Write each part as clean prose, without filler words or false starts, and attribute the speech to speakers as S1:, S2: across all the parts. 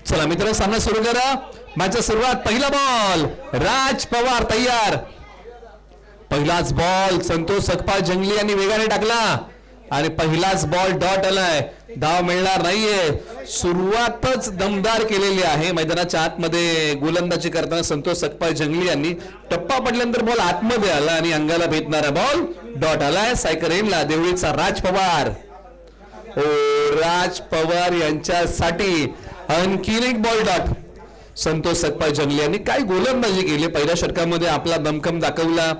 S1: चला मित्र, सामना सुरू करा. मॅचची सुरुवात. पहिला बॉल, राज पवार तयार. पहिलाच बॉल संतोष सकपाळ जंगली यांनी वेगाने टाकला आणि पहिलाच बॉल डॉट आलाय. धाव मिळणार नाहीये. सुरुवातच दमदार केलेली आहे. मैदानाच्या आतमध्ये गोलंदाजी करताना संतोष सकपाळ जंगली यांनी टप्पा पडल्यानंतर बॉल आतमध्ये आला आणि अंगाला भेटणारा बॉल डॉट आलाय. सायकर एंडला देवळीचा राज पवार. राज पवार यांच्यासाठी आणखीन एक बॉल डॉट. संतोष सकपाळ जंगली यांनी काय गोलंदाजी केली. पहिल्या षटकामध्ये आपला दमखम दाखवला.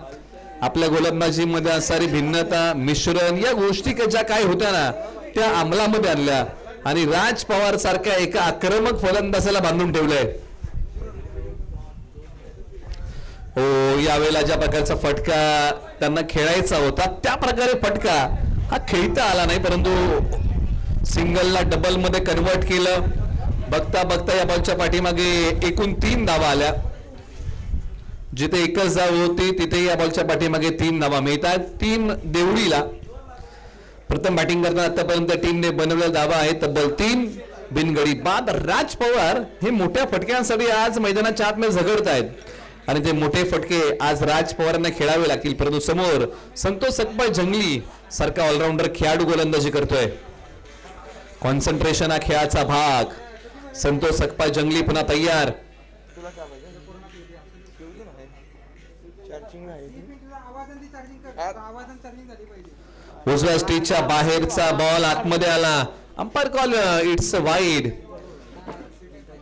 S1: आपल्या गोलंदाजीमध्ये असणारी भिन्नता, मिश्रण, या गोष्टी ज्या काय होत्या ना त्या अंमलामध्ये आणल्या आणि राज पवार सारख्या एका आक्रमक फलंदाजाला बांधून ठेवलंय. यावेळेला ज्या प्रकारचा फटका त्यांना खेळायचा होता त्या प्रकारे फटका हा खेळता आला नाही, परंतु सिंगलला डबल मध्ये कन्वर्ट केलं. बघता बघता या बॉलच्या पाठीमागे एकूण 3 धावा आल्या. जिथे एकच धाव होती तिथे या बॉलच्या पाठीमागे 3 धावा मिळतात. 3 देवळीला. प्रथम बॅटिंग करताना आतापर्यंत टीमने बनवलेल्या धावा आहेत तब्बल 3 बिनगडी बाद. राज पवार हे मोठ्या फटक्यांसाठी आज मैदानाच्या आतमध्ये झगडत आहेत आणि ते मोठे फटके आज राज पवारांना खेळावे लागतील. परंतु समोर संतोष सकपाळ जंगली सारखा ऑलराऊंडर खेळाडू गोलंदाजी करतोय. कॉन्सन्ट्रेशन हा खेळाचा भाग. संतोष सकपाळ जंगली पुन्हा तयार. उजव्या स्टेजच्या बाहेरचा बॉल आतमध्ये आला. Umpire call it's wide.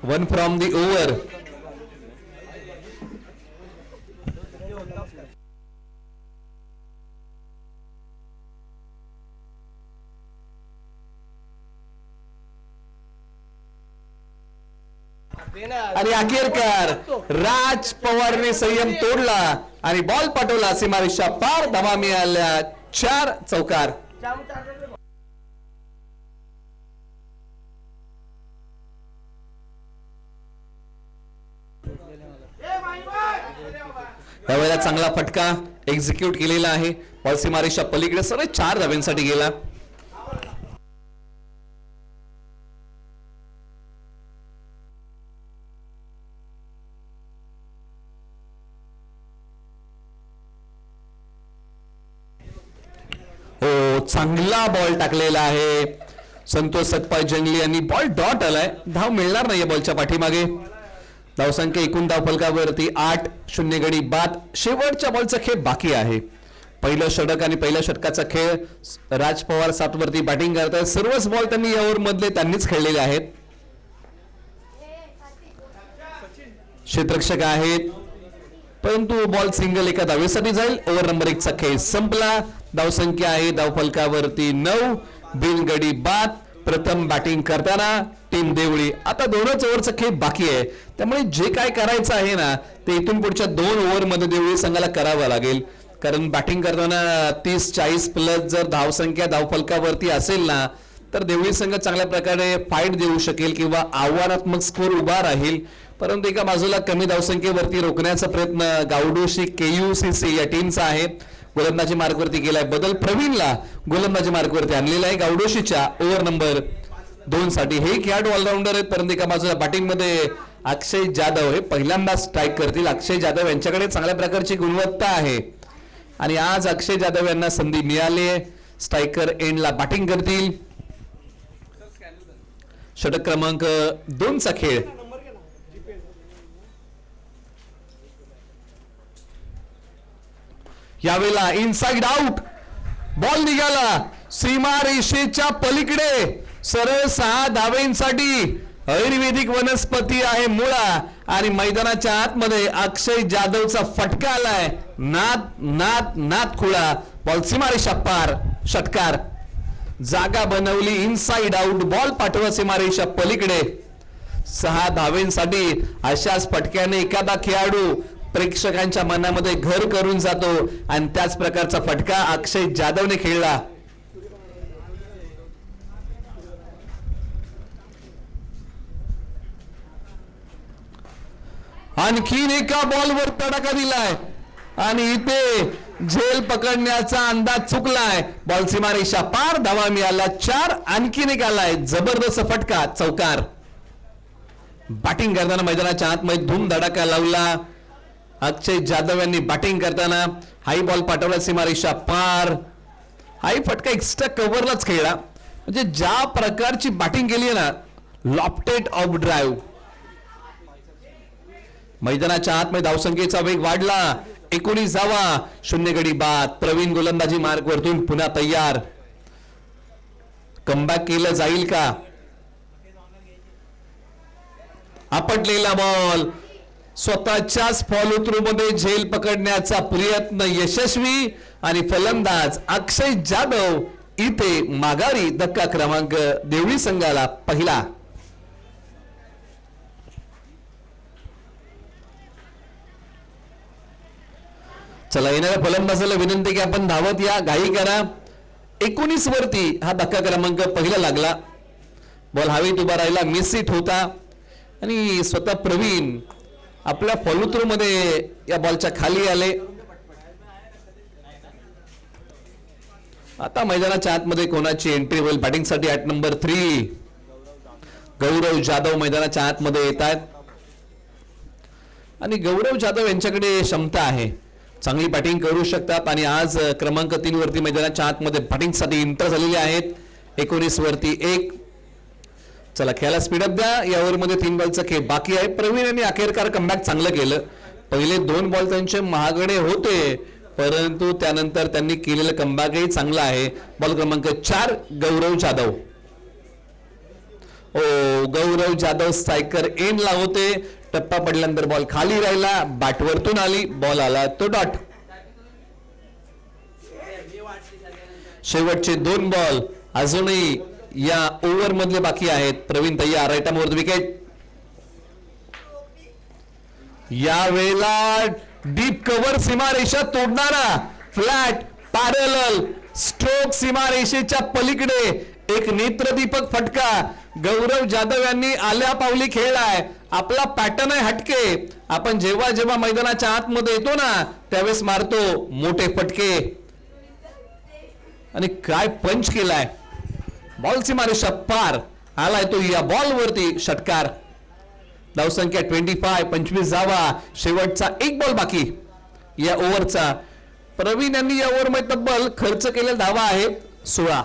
S1: 1 from the over. आणि अखेरकार राज पवारने संयम तोडला आणि बॉल पाठवला सीमारेषा पार. धावा मिळाल्या 4 चौकार. यावेळेला चांगला फटका एक्झिक्यूट केलेला आहे. बॉल सीमारेषा पलीकडे सरळ 4 धाव्यांसाठी गेला. चांगला बॉल टाकलेला आहे. संतोष सकपाळ जंगली यांनी बॉल डॉट आलाय. धाव मिळणार नाही बॉलच्या पाठीमागे. धावसंख्या एकूण धाव फलकावरती 8. 0 गडी बाद. शेवटच्या बॉलचा खेळ बाकी आहे. पहिलं षटक आणि पहिल्या षटकाचा खेळ. राज पवार 7 वरती बॅटिंग करतात. सर्वच बॉल त्यांनी या ओव्हर मधले त्यांनीच खेळलेले आहेत. क्षेत्ररक्षक आहेत परंतु बॉल सिंगल एका धावेसाठी जाईल. ओव्हर नंबर 1 चा खेळ संपला. धावसंख्या आहे धावफलकावरती 9. बिनगडी बाद. प्रथम बॅटिंग करताना टीम देवळी. आता 2च ओव्हरचा खेळ बाकी आहे, त्यामुळे जे काय करायचं आहे ना ते इथून पुढच्या 2 ओव्हर मध्ये देवळी संघाला करावं लागेल. कारण बॅटिंग करताना 30-40 प्लस जर धावसंख्या धावफलकावरती असेल ना तर देवळी संघ चांगल्या प्रकारे फाईट देऊ शकेल किंवा आव्हानात्मक स्कोर उभा राहील. परंतु एका बाजूला कमी धावसंख्येवरती रोखण्याचा प्रयत्न गावडोशी KUCC या टीमचा आहे. गोलंदाजी मार्गवरती गेलाय बदल. प्रवीणला गोलंदाजी मार्गवरती आणलेला आहे गावडोशीच्या ओव्हर नंबर 2 साठी. हे खेळाडू ऑलराऊंडर आहेत परंतु एका बाजूला बॅटिंग मध्ये अक्षय जाधव हे पहिल्यांदा स्ट्राईक करतील. अक्षय जाधव यांच्याकडे चांगल्या प्रकारची गुणवत्ता आहे आणि आज अक्षय जाधव यांना संधी मिळाली. स्ट्रायकर एंडला बॅटिंग करतील. षटक क्रमांक 2 चा खेळ. यावेळेला इनसाइड आउट. बॉल निघाला सीमारेषेच्या पलीकडे. सरळ 6 धावेंसाठी. आयुर्वेदिक वनस्पती आहे मुळा आणि मैदानाच्या आतमध्ये अक्षय जाधवचा फटका आलाय. नाद खुळा. बॉल सीमारेषा पार. षटकार. जागा बनवली. Inside out. बॉल पाठवा सीमारेषा पलीकडे. 6 धावेंसाठी. अशाच फटक्याने एखादा खेळाडू प्रेक्षकांच्या मनामध्ये घर करून जातो आणि त्याच प्रकारचा फटका अक्षय जाधवने खेळला. आणखीन एका बॉलवर तडाखा दिलाय आणि इथे झेल पकडण्याचा अंदाज चुकलाय. बॉल सीमारेषा पार. धावा मिळाला 4. आणखीन एक आलाय जबरदस्त फटका. चौकार. बॅटिंग करताना मैदानाच्या आतमध्ये धूम धडाका लावला. अक्षय जाधव यांनी बॅटिंग करताना हाई बॉल पाठवला सीमारेषा पार. हाई फटका एक्स्ट्रा कव्हरलाच खेळला. म्हणजे ज्या प्रकारची बॅटिंग केली आहे ना, लॉफ्टेड ऑफ ड्राईव्ह. मैदानाच्या आतमध्ये धावसंख्येचा वेग वाढला. 19 धावा, 0 गडी बाद. प्रवीण गोलंदाजी मार्ग वरतून पुन्हा तयार. कमबॅक केलं जाईल का? आपटलेला बॉल स्वतःच्याच फॉलो थ्रू मध्ये झेल पकडण्याचा प्रयत्न यशस्वी आणि फलंदाज अक्षय जाधव इथे माघारी. धक्का क्रमांक देवळी संघाला पहिला. चला, येणाऱ्या फलंदाजाला विनंती की आपण धावत या, घाई करा. 19 वरती हा धक्का क्रमांक पहिला लागला. बॉल हवेत उभा राहिला, मिस हिट होता आणि स्वतः प्रवीण आपल्या फॉलो थ्रू मध्ये या बॉलच्या खाली आले. आता मैदानाच्या आतमध्ये कोणाची एंट्री होईल? बॅटिंगसाठी ॲट नंबर 3 गौरव जाधव मैदानाच्या आतमध्ये येत आहेत आणि गौरव जाधव यांच्याकडे क्षमता आहे, चांगली बॅटिंग करू शकतात आणि आज क्रमांक 3 वरती मैदानाच्या आतमध्ये बॅटिंगसाठी एंटर झालेले आहेत. 19 वरती 1. चला, खेळाला स्पीडअप द्या. या ओव्हरमध्ये 3 बॉलचा खेळ बाकी आहे. प्रवीण यांनी अखेरकार कमबॅक चांगलं केलं. पहिले 2 बॉल त्यांचे महागडे होते, परंतु त्यानंतर त्यांनी केलेलं कमबॅकही चांगलं आहे. बॉल क्रमांक 4 गौरव जाधव. गौरव जाधव स्ट्रायकर एंडला होते. टप्पा पडल्यानंतर बॉल खाली राहिला, बॅट वरतून आली, बॉल आला तो डॉट. शेवटचे 2 बॉल अजूनही या ओव्हर मधले बाकी आहेत. प्रवीण तयार, राईट आर्म वर विकेट. यावेळेला डीप कव्हर सीमारेषा तोडणारा फ्लॅट पॅरलल स्ट्रोक सीमारेषेच्या पलीकडे एक नेत्रदीपक फटका गौरव जाधव यांनी आल्या पावली खेळलाय. आपला पॅटर्न आहे हटके. आपण जेव्हा जेव्हा मैदानाच्या आतमध्ये येतो ना, त्यावेळेस मारतो मोठे फटके. आणि काय पंच केलाय. बॉल सीमारेषा पार आलाय तो. या बॉल वरती षटकार. धावसंख्या 25, 25 धावा. शेवटचा 1 बॉल बाकी या ओव्हरचा. प्रवीण यांनी या ओव्हर मध्ये तब्बल खर्च केलेल्या धावा आहेत 16.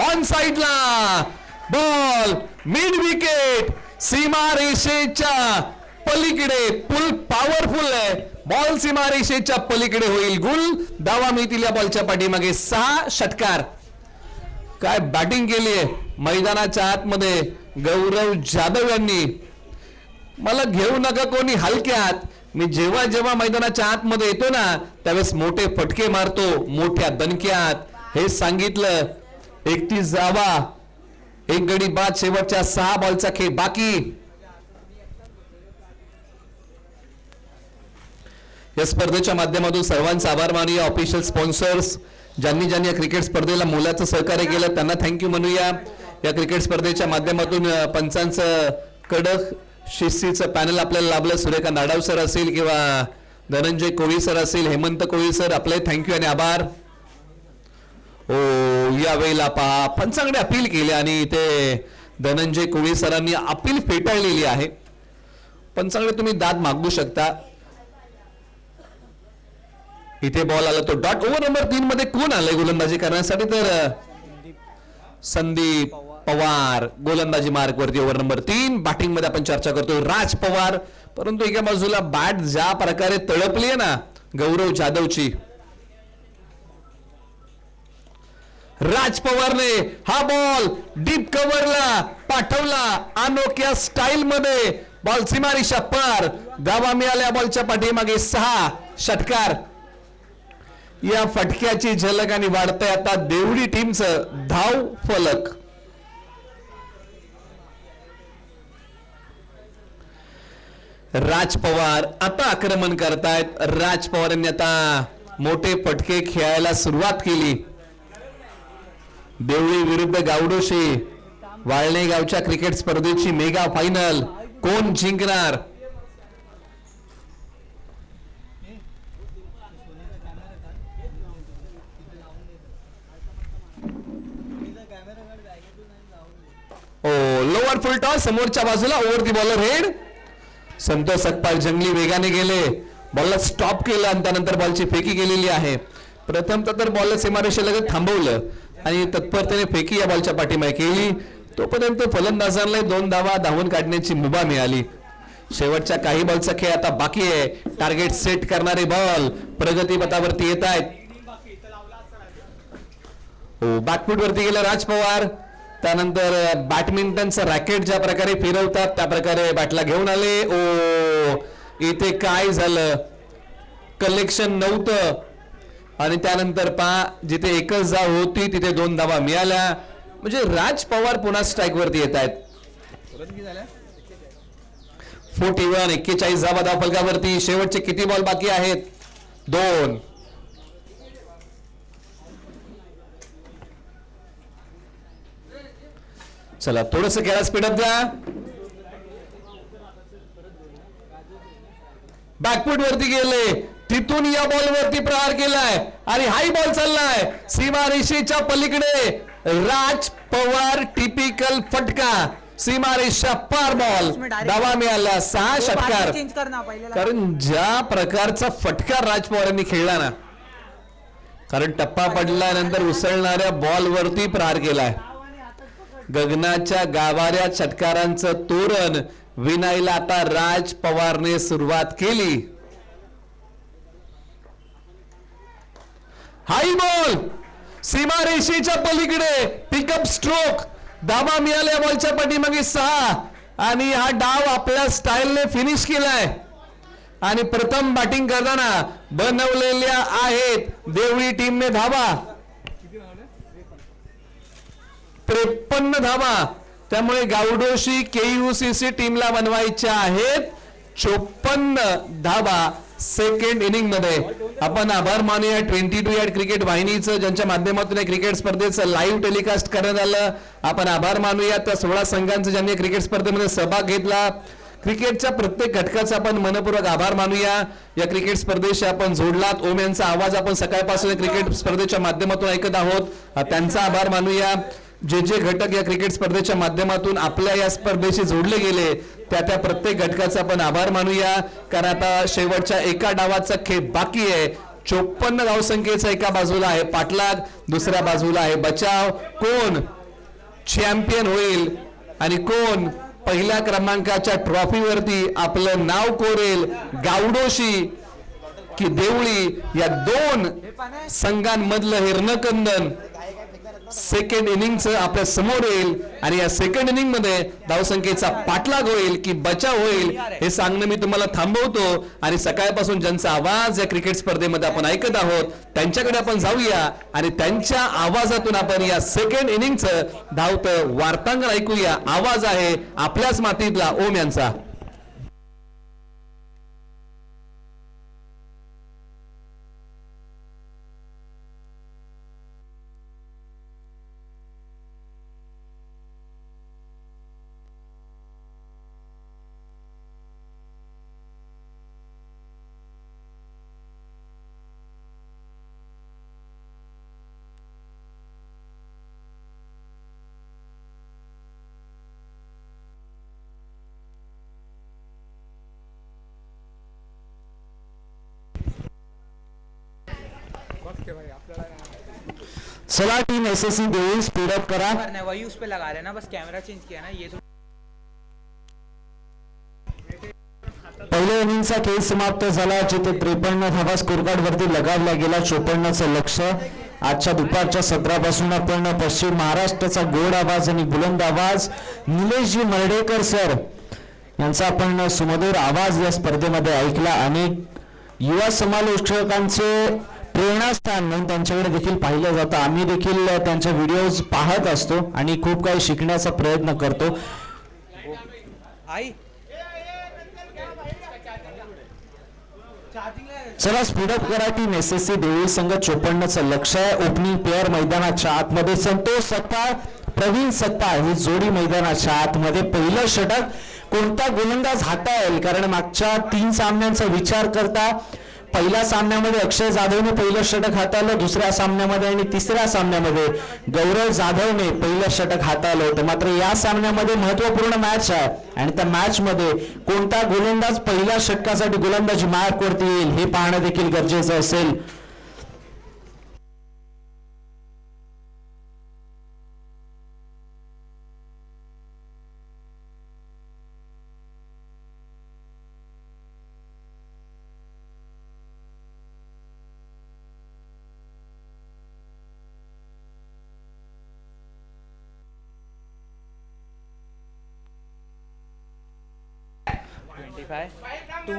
S1: ऑन साइडला बॉल मिड विकेट सीमारेषेच्या पलीकडे. फुल पॉवरफुल आहे बॉल. सीमारेषेच्या पलीकडे होईल गुल. धावा मिळतील या बॉलच्या पाठीमागे 6. षटकार. काय बॅटिंग केली आहे मैदानाच्या आतमध्ये गौरव जाधव यांनी. मला घेऊ नका कोणी हलक्यात. मी जेव्हा जेव्हा मैदानाच्या आतमध्ये येतो ना, त्यावेळेस मोठे फटके मारतो मोठ्या दणक्यात. हे सांगितलं. 31 धावा, 1 गडी बाद. शेवटच्या 6 बॉलचा खेळ बाकी. या स्पर्धेच्या माध्यमातून सर्वांचा आभार मानूया. ऑफिशियल स्पॉन्सर्स ज्यांनी ज्यांनी या क्रिकेट स्पर्धेला मोलाचं सहकार्य केलं त्यांना थँक्यू म्हणूया. या क्रिकेट स्पर्धेच्या माध्यमातून पंचांचं कडक शिस्तीचं पॅनल आपल्याला लाभलं. सूर्यकांत नाडाव सर असेल किंवा धनंजय कोळी सर असेल, हेमंत कोळी सर, आपले थँक्यू आणि आभार. यावेळेला पहा पंचांकडे अपील केले आणि ते धनंजय कोळी सरांनी अपील फेटाळलेली आहे. पंचांकडे तुम्ही दाद मागू शकता. इथे बॉल आला तो डॉट. ओव्हर नंबर 3 मध्ये कोण आलंय गोलंदाजी करण्यासाठी? तर संदीप पवार गोलंदाजी मार्ग वरती. Over number 3. बॅटिंग मध्ये आपण चर्चा करतोय राज पवार. परंतु एका बाजूला बॅट ज्या प्रकारे तळपली आहे ना गौरव जाधवची, राज पवारने हा बॉल डीप कव्हरला पाठवला अनोख्या स्टाईल मध्ये. बॉल सीमारेषा पार. धावा मिळाल्या बॉलच्या पाठीमागे 6. षटकार. या फटक्याची झलक आणि वाढतंय आता देवडी टीमचं धाव फलक. राज पवार आता आक्रमण करतायत. राज पवार यांनी आता मोठे फटके खेळायला सुरुवात केली. देवळी विरुद्ध गावडोशी वाळणे गावच्या क्रिकेट स्पर्धेची मेगा फायनल. कोण जिंकणार? ओ लोअर फुल टॉस समोरच्या बाजूला ओव्हर दी बॉलर हेड. संतोष सकपाळ जंगली वेगाने गेले, बॉलला स्टॉप केलं आणि त्यानंतर बॉलची फेकी केलेली आहे. प्रथमतः तर बॉलला सीमारेषेलगत थांबवलं आणि तत्परतेने फेकी या बॉलच्या पाठीमागे केली. तोपर्यंत फलंदाजांना 2 धावा धावून काढण्याची मुभा मिळाली. शेवटच्या काही बॉलचा खेळ आता बाकी आहे. टार्गेट सेट करणारे बॉल प्रगतीपथावरती येत आहेत. बॅकफूट वरती गेला राज पवार. त्यानंतर बॅडमिंटनचं रॅकेट ज्या प्रकारे फिरवतात त्या प्रकारे बॅटला घेऊन आले. इथे काय झालं, कलेक्शन नव्हतं आणि त्यानंतर जिथे एकच धाव होती तिथे 2 धावा मिळाल्या. म्हणजे राज पवार पुन्हा स्ट्राईक वरती येत आहेत. 41 धावा धावफलकावरती. शेवटचे किती बॉल बाकी आहेत? 2. चला थोडस खेळा स्पीडअप द्या. बॅकफूट वरती गेले, तिथून या बॉल वरती प्रहार केलाय आणि हाय बॉल चाललाय सीमारेषेच्या पलीकडे. राज पवार टिपिकल फटका, सीमारेषा पार बॉल. धावा मिळाला 6 षटकार. कारण ज्या प्रकारचा फटका राज पवार यांनी खेळला ना, कारण टप्पा पडल्यानंतर उसळणाऱ्या बॉल वरती प्रहार केलाय. गगनाच्या गाभाऱ्या षटकारांचं तोरण विणायला आता राज पवारने सुरुवात केली. हाय बॉल सीमारेषेच्या पलीकडे, पिकअप स्ट्रोक. धावा मिळाल्या बॉलच्या पाठीमागे 6 आणि हा डाव आपल्या स्टाईलने फिनिश केलाय. आणि प्रथम बॅटिंग करताना बनवलेल्या आहेत देवळी टीमने धावा 53 धावा. त्यामुळे गावडोशी केयूसीसी टीमला बनवायच्या आहेत 54 धावा सेकंड इनिंग मध्ये. आपण आभार मानूया 22 यार्ड क्रिकेट वाहिनीचं, ज्यांच्या माध्यमातून या क्रिकेट स्पर्धेचं लाईव्ह टेलिकास्ट करण्यात आलं. आपण आभार मानूया त्या 16 संघांचं ज्यांनी क्रिकेट स्पर्धेमध्ये सहभाग घेतला. क्रिकेटच्या प्रत्येक घटकाचा आपण मनपूर्वक आभार मानूया. या क्रिकेट स्पर्धेशी आपण जोडलात. ओम यांचा आवाज आपण सकाळपासून क्रिकेट स्पर्धेच्या माध्यमातून ऐकत आहोत, त्यांचा आभार मानूया. जे जे घटक या क्रिकेट स्पर्धेच्या माध्यमातून आपल्या या स्पर्धेशी जोडले गेले त्या प्रत्येक घटकाचा आपण आभार मानूया. कारण आता शेवटच्या एका डावाचा खेळ बाकी आहे. 54 धावसंख्येचा एका बाजूला आहे पाठलाग, दुसऱ्या बाजूला आहे बचाव. कोण चॅम्पियन होईल आणि कोण पहिल्या क्रमांकाच्या ट्रॉफीवरती आपलं नाव कोरेल, गावडोशी की देवळी, या 2 संघांमधलं हे रणकंदन सेकंड इनिंगचं आपल्या समोर येईल. आणि या सेकंड इनिंग मध्ये धावसंख्येचा पाठलाग होईल की बचाव होईल हे सांगणं मी तुम्हाला थांबवतो. आणि सकाळपासून ज्यांचा आवाज या क्रिकेट स्पर्धेमध्ये आपण ऐकत आहोत त्यांच्याकडे आपण जाऊया आणि त्यांच्या आवाजातून आपण या सेकंड इनिंगचं धावतं वार्तांकन ऐकूया. आवाज आहे आपल्याच मातीतला ओम यांचा.
S2: चला टीम एसएससी देवी स्पीड अप करा.
S3: वही उस पे लगा रहे ना, बस कैमरा चेंज किया ना ये तो.
S2: पहिल्या इनिंगचा खेळ समाप्त झाला, जिथे 53 धावा स्कोर कार्ड वरती लगावला गेला. 54चं लक्ष. आजच्या दुपारच्या सत्रापासून आपण पश्चिम महाराष्ट्राचा गोड आवाज आणि बुलंद आवाज निलेशजी मर्डेकर सर यांचा आपण सुमधुर आवाज या स्पर्धेमध्ये ऐकला. अनेक युवा समालोचकांचे प्रेरणास्थान म्हणून त्यांच्याकडे देखील पाहिलं जातं. आम्ही देखील त्यांचे व्हिडिओज पाहत असतो आणि खूप काही शिकण्याचा प्रयत्न करतो. चला स्पीडअप करा टीम एसएससी देवळी संघ. 54चं लक्ष आहे. ओपनिंग पेअर मैदानाच्या आतमध्ये संतोष सकपाळ, प्रवीण सकपाळ ही जोडी मैदानाच्या आतमध्ये. पहिलं षटक कोणता गोलंदाज हाताळेल, कारण मागच्या 3 सामन्यांचा विचार करता पहिल्या सामन्यामध्ये अक्षय जाधवने पहिलं षटक हाताळलं, दुसऱ्या सामन्यामध्ये आणि तिसऱ्या सामन्यामध्ये गौरव जाधवने पहिलं षटक हाताळलं होतं. मात्र या सामन्यामध्ये महत्वपूर्ण मॅच आहे आणि त्या मॅच मध्ये कोणता गोलंदाज पहिल्या षटकासाठी गोलंदाजी मार्कवरती येईल हे पाहणं देखील गरजेचं असेल.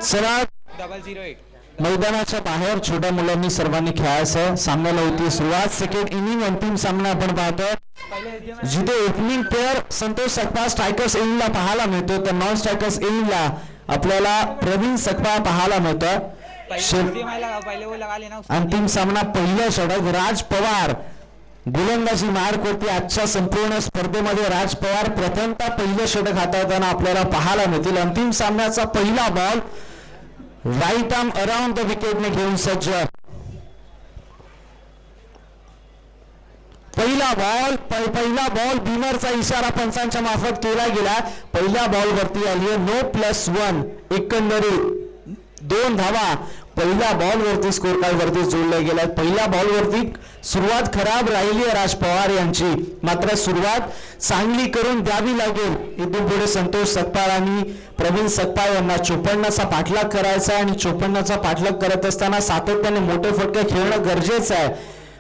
S2: चला
S3: 008.
S2: मैदानाच्या बाहेर छोट्या मुलांनी सर्वांनी खेळायचं. सामन्याला होती सुरुवात. सेकंड इनिंग अंतिम सामना आपण पाहतोय जिथे opening player Santosh Sakpal strikers इनिंगला पाहायला मिळतो, तर नॉन स्ट्रायकर्स इनिंगला आपल्याला प्रवीण सकपाळ पाहायला मिळतोय.
S3: पहले वो लगा लेना उसको.
S2: अंतिम सामना पहिलं षटक राज पवार गोलंदाजी मार्क होती. आजच्या संपूर्ण स्पर्धेमध्ये राज पवार प्रथमतः पहिलं षटक हाताळताना आपल्याला पाहायला मिळतील. अंतिम सामन्याचा पहिला ball right arm around the विकेटने घेऊन सज्ज. पहिला बॉल बिमरचा इशारा पंचांच्या मार्फत केला गेला. पहिल्या बॉल वरती आली नो +1. एकंदरीत 2 धावा पहिल्या बॉल वरती स्कोर कार्ड वरती जोडल्या गेल्या. पहिल्या बॉल वरती सुरुवात खराब राहिली आहे राज पवार यांची, मात्र सुरुवात चांगली करून द्यावी लागेल. इथून पुढे संतोष सकपाळ आणि प्रवीण सकपाळ यांना 54चा पाठलाग करायचा आहे आणि 54चा पाठलाग करत असताना सातत्याने मोठे फटके खेळणं गरजेचं आहे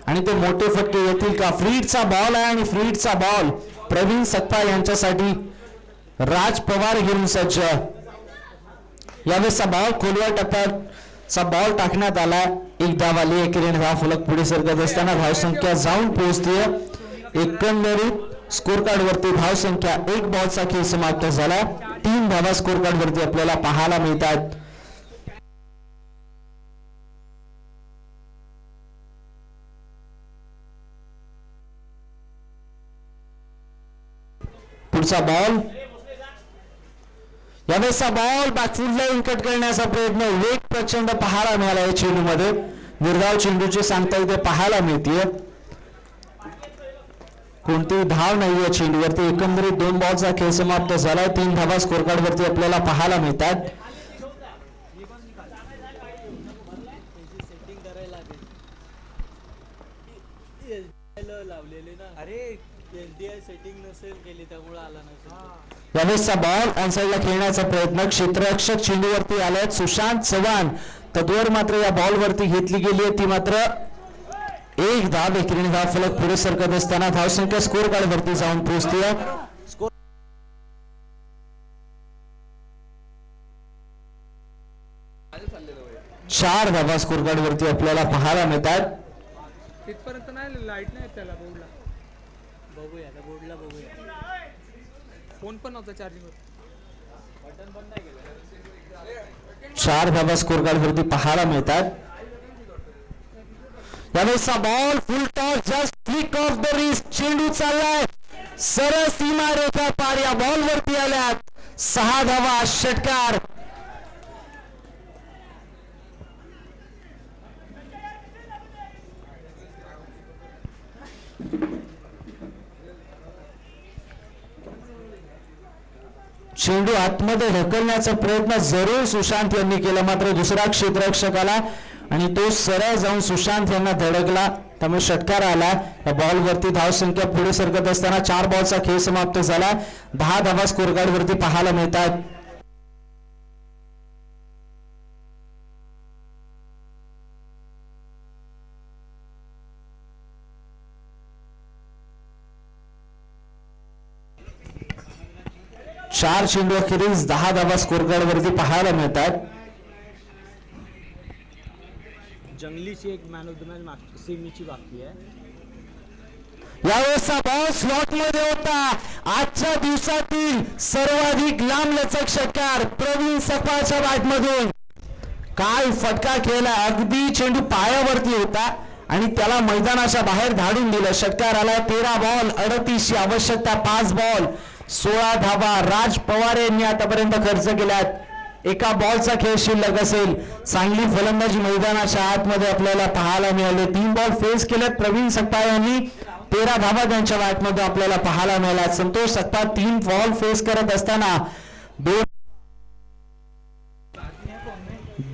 S2: आणि ते मोठे फटके येतील का. फ्रीडचा बॉल आहे आणि फ्रीडचा बॉल प्रवीण सकपाळ यांच्यासाठी राज पवार घेऊन सज्ज. यावेळेसचा बॉल खोलवर टप्प्याचा बॉल टाकण्यात आला. एक धाव आली. एकेरीने धाव फलक पुढे सरकत असताना धावसंख्या जाऊन पोहोचते. एकंदरीत स्कोर कार्ड वरती धावसंख्या 1 बॉलचा खेळ समाप्त झाला. 3 धावा स्कोर कार्ड वरती आपल्याला पाहायला मिळतात. पुढचा बॉल यावेळेसचा बॉल बॅकफुटला इनकट करण्याचा प्रयत्न. वेग प्रचंड पाहायला मिळाला या चेंडूमध्ये. निर्धाव चेंडूची सांगता इथे पाहायला मिळते. कोणतीही धाव नाही या चेंडूवरती. एकंदरीत 2 बॉलचा खेळ समाप्त झालाय. 3 धावा स्कोर कार्ड वरती आपल्याला पाहायला मिळतात. यावेळेसचा बॉल ऑन साइडला खेळण्याचा प्रयत्न. क्षेत्ररक्षक चेंडूवरती आले सुशांत चव्हाण. तत्वर मात्र या बॉल वरती घेतली गेली आहे ती मात्र 1 धाव. एकेरीने धाव फलक पुढे सरकत असताना धावसंख्या स्कोर कार्ड वरती जाऊन पोहोचते. 4 धावा स्कोर कार्ड वरती आपल्याला पाहायला मिळतात.
S3: तिथपर्यंत नाही लाईट नाही त्याला बोर्डला. बोर्डला बघूया. फोन पण नव्हता चार्जिंगवर. बटन पण नाही केलं.
S2: 4 धावा स्कोर कार्ड वरती पाहायला मिळतात. यावेळेसचा ball full toss just flick off the wrist. चेंडू चाललाय सरळ सीमा रेखा पार. या बॉल वरती आल्यात 6 धावा. षटकार. चेंडू आतमध्ये ढकलण्याचा प्रयत्न जरूर सुशांत यांनी केला, मात्र दुसरा क्षेत्ररक्षक आला आणि तो सरळ जाऊन सुशांत यांना धडकला. त्यामुळे षटकार आला. या बॉल वरती धाव संख्या पुढे सरकत असताना 4 बॉलचा खेळ समाप्त झाला. 10 धावा स्कोर कार्ड वरती पाहायला मिळतात. चार चेंडू अखेरीस 10 धावा स्कोर कार्ड वरती पाहायला मिळतात.
S4: जंगलीची एक मॅन ऑफ द मॅच सेमीची बाकी आहे.
S2: यावेळेसचा बॉल स्लॉट मध्ये होता. आजच्या दिवसातील सर्वाधिक लांबलचक षटकार प्रवीण सकपाळच्या बॅटमधून. काय फटका खेळला. अगदी चेंडू पायावरती होता आणि त्याला मैदानाच्या बाहेर धाडून दिलं. षटकार आला. 13 बॉल 38 आवश्यकता. 5 बॉल 16 धावा राज पवार यांनी आतापर्यंत खर्च केल्यात. एका बॉलचा खेळ शिल्लक असेल. चांगली फलंदाजी मैदानाच्या आतमध्ये आपल्याला पाहायला मिळाले. 3 बॉल फेस केलेत प्रवीण सकपाळ यांनी. 13 धावा त्यांच्या बॅटमध्ये आपल्याला पाहायला मिळाल्या. संतोष सकपाळ 3 बॉल फेस करत असताना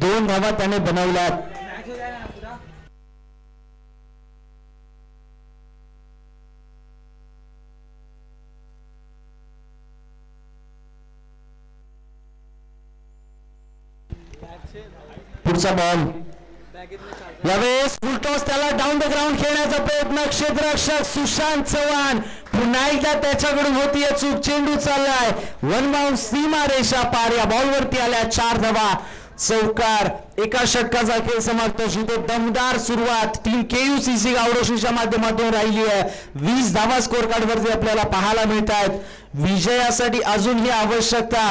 S2: 2 धावा त्याने बनवल्यात. पुढचा बॉल यावेळेस फुलटॉस त्याला डाऊन द ग्राउंड खेळण्याचा प्रयत्न. क्षेत्ररक्षक सुशांत चव्हाण पुन्हा एकदा त्याच्याकडून होतीये चूक. चेंडू चाललाय 1 बाउंस सीमा रेषा पार. या बॉलवरती आल्या 4 धावा. चौकार. एका षटकाचा खेळ समाप्त. जिथे दमदार सुरुवात टीम KUCC गावडोशीच्या माध्यमातून राहिली आहे. 20 धावा स्कोर कार्ड वरती आपल्याला पाहायला मिळत आहेत. विजयासाठी अजूनही आवश्यकता.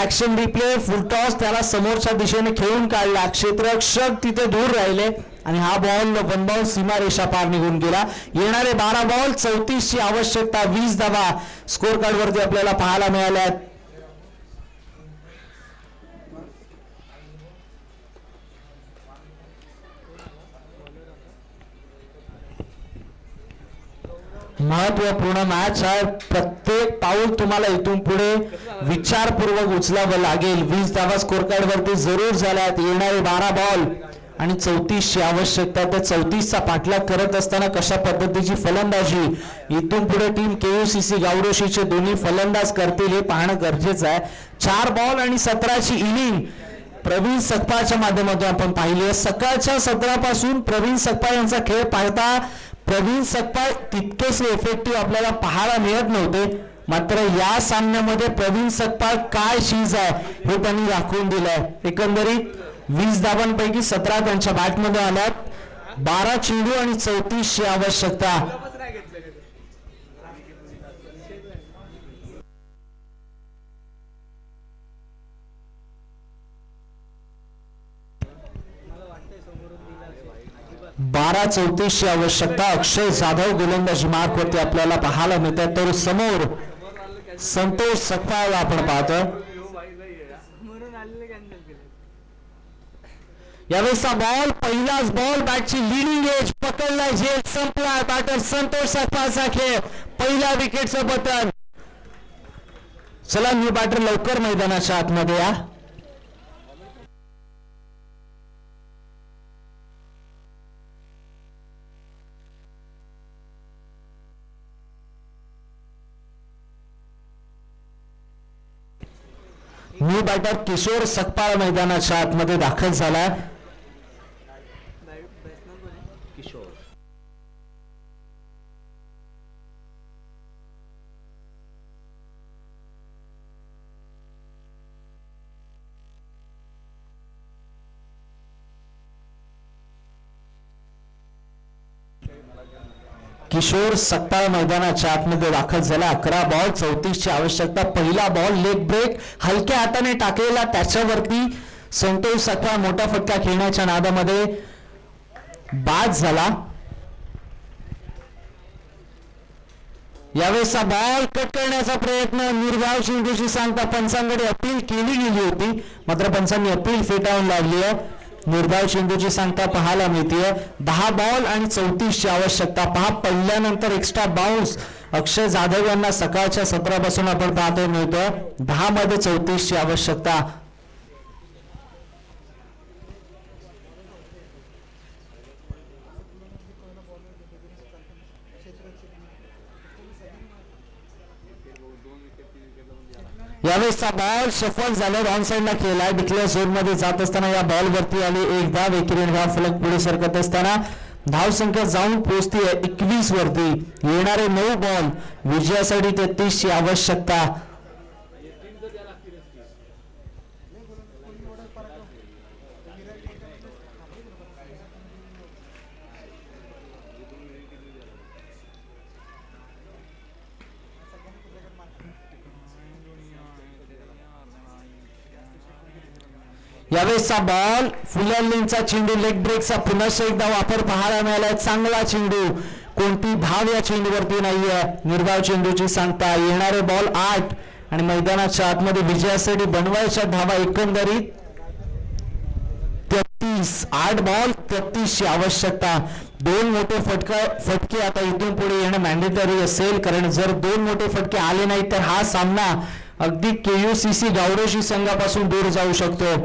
S2: ऍक्शन रिप्ले फुलटॉस त्याला समोरच्या दिशेने खेळून काढला. क्षेत्ररक्षक तिथे दूर राहिले आणि हा बॉल 1 बाउंस सीमा रेषा पार निघून गेला. येणारे 12 बॉल 34 ची आवश्यकता. 20 धावा स्कोर कार्ड वरती आपल्याला पाहायला मिळाल्या. महत्वपूर्ण मॅच आहे. प्रत्येक पाऊल तुम्हाला इथून पुढे विचारपूर्वक उचलावं लागेल. 20 धावा स्कोर कार्ड वरती जरूर झाल्यात. येणारे 12 बॉल आणि 34 ची आवश्यकता. त्या 34 चा पाठलाग करत असताना कशा पद्धतीची फलंदाजी इथून पुढे टीम KUCC गावडोशीचे दोन्ही फलंदाज करतील हे पाहणं गरजेचं आहे. 4 बॉल आणि 17 ची इनिंग प्रवीण सकपाळच्या माध्यमातून आपण पाहिली आहे. सकाळच्या सत्रापासून प्रवीण सकपाळ यांचा खेळ पाहता प्रवीण सकपाळ तितकेच इफेक्टिव्ह आपल्याला पाहायला मिळत नव्हते. मात्र या सामन्यामध्ये प्रवीण सकपाळ काय चीज आहे हे त्यांनी दाखवून दिलंय. एकंदरीत 20 धावांपैकी 17 त्यांच्या बॅटमध्ये आल्यात. 12 चेंडू आणि 34 ची आवश्यकता. बारा 34 ची आवश्यकता. अक्षय जाधव गोलंदाजी मार्क वरती आपल्याला पाहायला मिळतात. तर समोर संतोष सकपाळ आपण पाहतोय. यावेळेचा बॉल पहिलाच बॉल. बॅटची लिडिंग एज पकडलाय. झेल संपला. बॅटर संतोष सकपाळचा खेळ. पहिल्या विकेटचं बटन. चला न्यू बॅटर लवकर मैदानाच्या आतमध्ये या. न्यू बॅटर किशोर सकपाळ मैदानाच्या आतमध्ये दाखल झाला. किशोर सकपाळ मैदानाच्या आतमध्ये दाखल झाला. 11 बॉल 34 ची आवश्यकता. पहिला बॉल लेग ब्रेक हलक्या हाताने टाकलेला. त्याच्यावरती संतोष सकपाळ मोठा फटका खेळण्याच्या नादामध्ये बाद झाला. यावेळेचा बॉल कट करण्याचा प्रयत्न. निर्धाव चेंडूची सांगता पंचांकडे अपील केली गेली होती. मात्र पंचांनी अपील फेटाळून लावली आहे. निर्धाव चेंडूची सांगता पाहायला मिळते. 10 बॉल आणि 34 ची आवश्यकता. पहा पडल्यानंतर एक्स्ट्रा बाउन्स अक्षय जाधव यांना सकाळच्या 17 पासून आपण पाहतो मिळतोय. 10 मध्ये 34 ची आवश्यकता. यावेळेचा बॉल सफल झाला. रॉंग साइडला केलाय. डिक्लेअर झोन मध्ये जात असताना या बॉल वरती आली. एक धाव. एकेरीने धाव फलक पुढे सरकत असताना धाव संख्या जाऊन पोहोचती आहे 21 वरती. येणारे 9 बॉल विजयासाठी 33 ची आवश्यकता. यावेळेचा बॉल फुलरलिंगचा चेंडू. लेग ब्रेकचा पुन्हा एकदा वापर पाहायला मिळाला. चांगला चेंडू. कोणती धाव या चेंडूवरती नाहीये. निर्धाव चेंडूची सांगता. येणारे बॉल 8 आणि मैदानाच्या आतमध्ये विजयासाठी बनवायच्या धावा एकंदरीत 33. 8 बॉल 33 ची आवश्यकता. 2 मोठे फटके आता इथून पुढे येणं मॅन्डेटरी असेल, कारण जर 2 मोठे फटके आले नाही तर हा सामना अगदी KUCC गावडोशी संघापासून दूर जाऊ शकतो.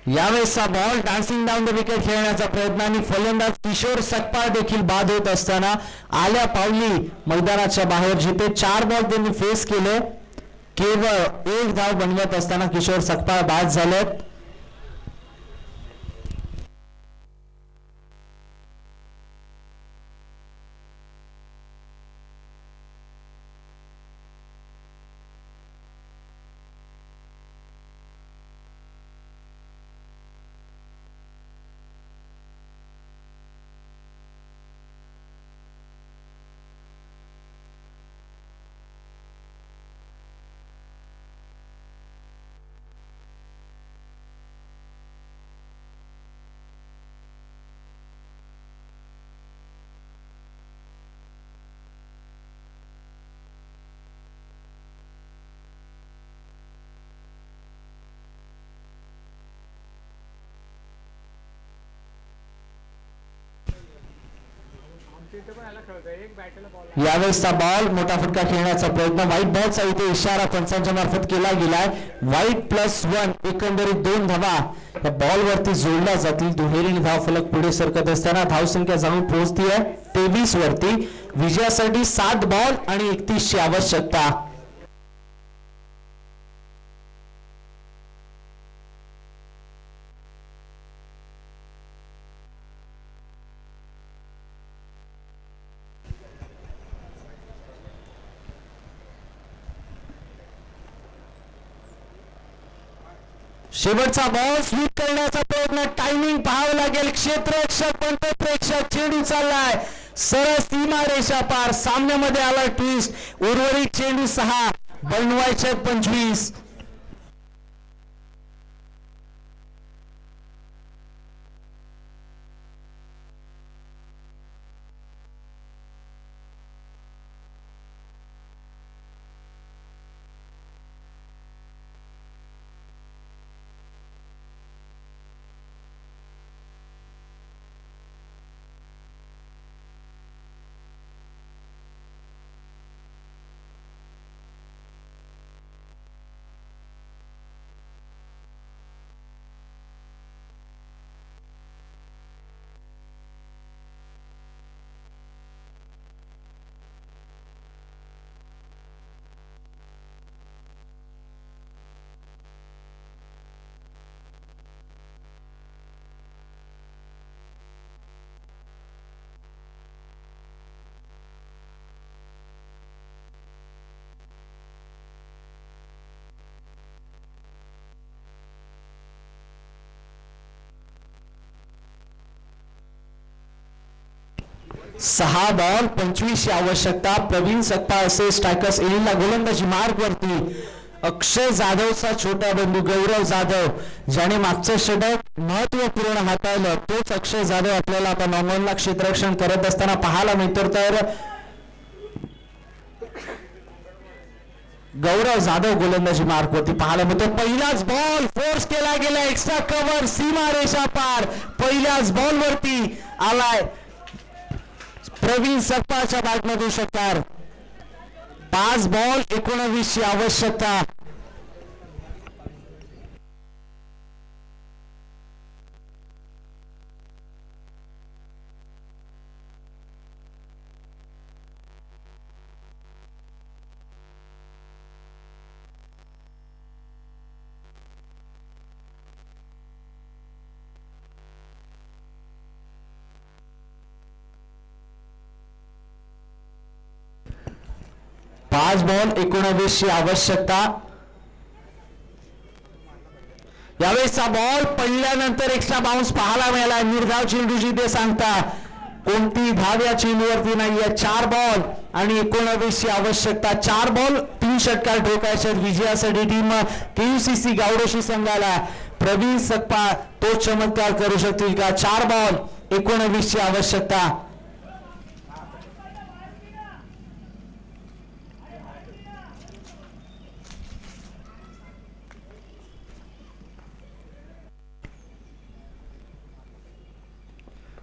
S2: यावेळेसचा ball dancing down the wicket खेळण्याचा प्रयत्न आणि फलंदाज किशोर सकपाळ देखील बाद होत असताना आल्या पावली मैदानाच्या बाहेर, जिथे 4 बॉल त्यांनी फेस केले, केवळ 1 धाव बनवत असताना किशोर सकपाळ बाद झालेत. यावेळेसचा बॉल मोठा फटका खेळण्याचा प्रयत्न, व्हाईट बॉलचा इथे इशारा पंचांच्या मार्फत केला गेलाय. व्हाईट +1 एकंदरीत 2 धावा या बॉल वरती जोडल्या जातील. दुहेरीने धाव फलक पुढे सरकत असताना धावसंख्या जाऊन पोहोचती आहे 23 वरती. विजयासाठी 7 बॉल आणि 31 ची आवश्यकता. शेवटचा बॉल स्वीप करण्याचा प्रयत्न, टायमिंग पाहावं लागेल. क्षेत्ररक्षक पण प्रेक्षक, चेंडू चाललाय सरळ सीमा रेषा पार. सामन्यामध्ये आला ट्विस्ट. उर्वरित चेंडू 6 बनवायचे 25. सहा बॉल 25 ची आवश्यकता. प्रवीण सकपाळ असे स्ट्रायकर्स एलिनला गोलंदाजी मार्ग वरती. अक्षय जाधवचा छोटा बंधू गौरव जाधव, ज्याने मागचं षटक महत्वपूर्ण हाताळलं, तोच अक्षय जाधव आपल्याला आता नॉर्मलला क्षेत्ररक्षण करत असताना पाहायला मिळतो. तर गौरव जाधव गोलंदाजी मार्ग वरती पाहायला मिळतो. पहिलाच बॉल फोर्स केला गेला, एक्स्ट्रा कव्हर, सीमा रेषा पार. पहिल्याच बॉल वरती आलाय प्रवीण सकपाळच्या बॅटमधून षटकार. 5 बॉल 19 ची आवश्यकता. पाच बॉल 19 ची आवश्यकता. यावेळेसचा बॉल पडल्यानंतर एक्स्ट्रा बाउन्स पाहायला मिळाला. निर्धाव चेंडूची ते सांगता कोणती धाव या चेंडूवरती नाहीये. 4 बॉल आणि 19 ची आवश्यकता. 4 बॉल 3 षटकार ठोकायचे विजयासाठी टीम KUCC गावडोशी संघाला. प्रवीण सकपाळ तो चमत्कार करू शकतील का? 4 बॉल 19 ची आवश्यकता.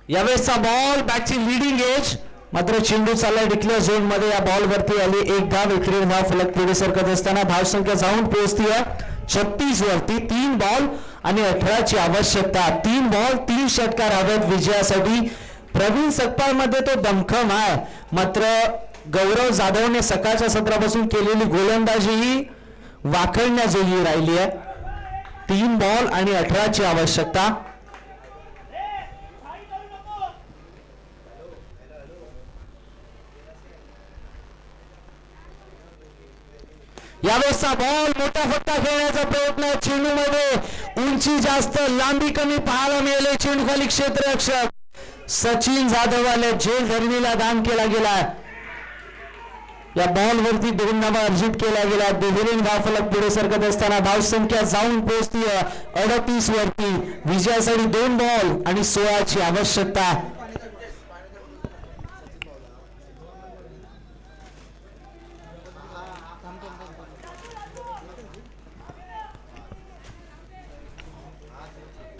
S2: यावेळेसचा बॉल बॅटची लिडिंग एज, मात्र चेंडू चालला डिक्लेअर झोन मध्ये. या बॉल वरती आली एक धाव. विक्री धाव फलक पुढे सरकत असताना धावसंख्या जाऊन पोहोचती 36 वरती. 3 बॉल आणि 18 ची आवश्यकता. 3 बॉल 3 षटकार हवेत विजयासाठी. प्रवीण सकपाळ मध्ये तो दमखम आहे, मात्र गौरव जाधवने सकाळच्या सत्रापासून केलेली गोलंदाजी ही वाखडण्याजोगी राहिली आहे. 3 बॉल आणि 18 ची आवश्यकता. यावेळेसचा बॉल मोठा फटका खेळण्याचा प्रयत्न. चेंडू मध्ये उंची जास्त, लांबी कमी पाहायला मिळाले. चेंडू खाली क्षेत्ररक्षक सचिन जाधव आले. जेल धरणीला दान केला गेला. या बॉल वरती 2 धावा अर्जित केल्या गेल्या. दुहेरीने धाव फलक पुढे सरकत असताना धावसंख्या जाऊन पोहोचती 38 वरती. विजयासाठी 2 बॉल आणि 16 ची आवश्यकता.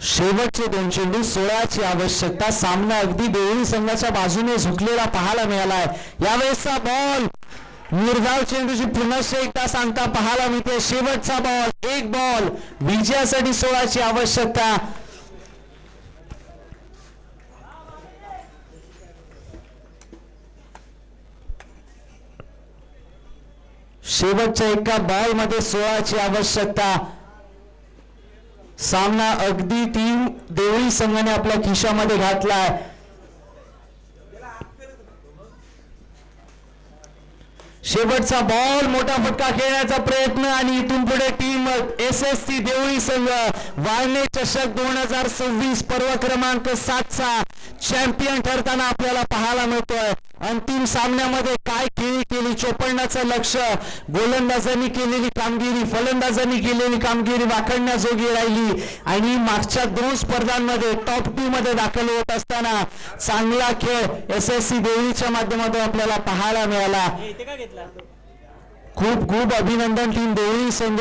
S2: शेवटचे 2 चेंडू, 16 ची आवश्यकता. सामना अगदी देवळी संघाच्या बाजूने झुकलेला पाहायला मिळालाय. यावेळेसचा बॉल निर्धाव चेंडूची पुन्हा एकदा सांगता पाहायला मिळते. शेवटचा बॉल, 1 बॉल. विजयासाठी 16 ची आवश्यकता. शेवटच्या एका बॉल मध्ये 16 ची आवश्यकता. सामना अगदी टीम देवळी संघाने आपल्या खिशामध्ये घातलाय. शेवटचा बॉल, मोठा फटका खेळण्याचा प्रयत्न आणि इथून पुढे टीम SSC देवळी संघ वाळणे चषक 2026 पर्व क्रमांक 7 चा चॅम्पियन ठरताना आपल्याला पाहायला मिळतोय. अंतिम सामन्यामध्ये काय खेळी केली, 54चं लक्ष, गोलंदाजांनी केलेली कामगिरी, फलंदाजांनी केलेली कामगिरी वाखडण्याजोगी राहिली आणि मागच्या 2 स्पर्धांमध्ये टॉप 2 मध्ये दाखल होत असताना चांगला खेळ SSC देवळीच्या माध्यमातून आपल्याला पाहायला मिळाला. खूप खूप अभिनंदन टीम देवळी संघ.